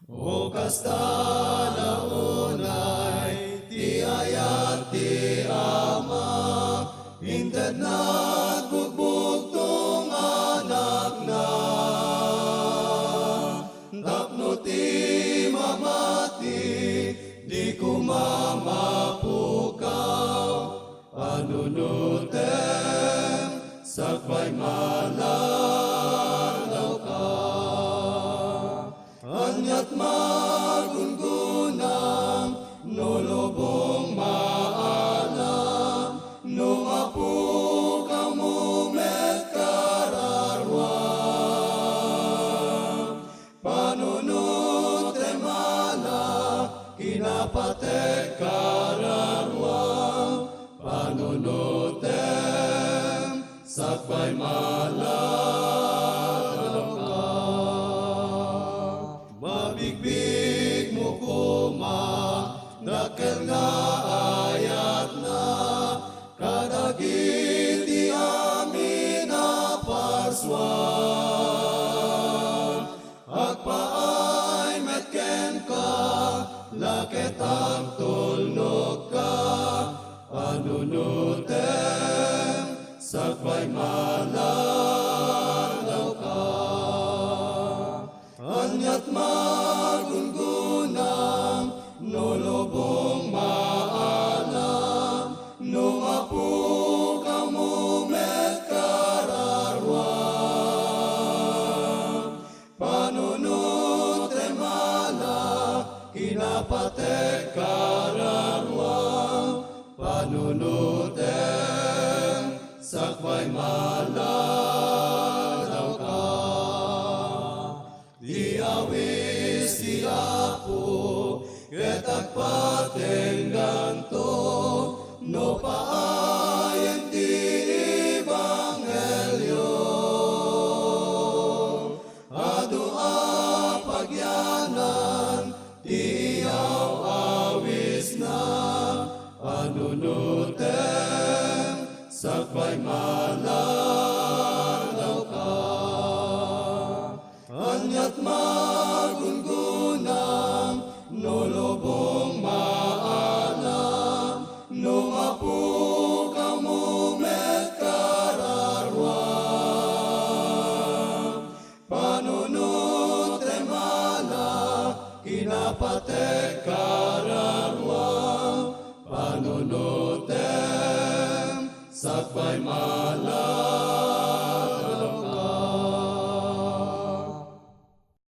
O kasta launay, ti ayat ti ama, inted nagbugbog tong anak na. Tapno ti mamati, di ko mamapukaw, panunutem, sakbay malalaw ka. Anyat magungunang, no lobong maalam, no mapukaw mo met kararwang. Panunutem ala, kinapatek kararwang, panunutem, sakbay malalaw ka. Mabigbig mo kuma, dakkel nga ayat na, kadagit di amin na parswan. Agpaay metken ka, laket ang tulnog ka, panunutem, sakbay malalaw ka. Anyat magungunang, no lobong maalam, no mapukaw mo met kararwang. Panunutem ala, kinapatek kararwang, panunutem, sakbay malalaw ka. Di awis di apo, ket agpatenggan to, no paayen ti ebanghelyo. Adu apagyanan, ti iyaw awis na, panunutem, sakbay malalaw ka. Anyat magungunang, no lobong maalam, no mapukaw mo met kararwang. Panunutem ala, kinapatek kararwang, panunutem, sakbay malalaw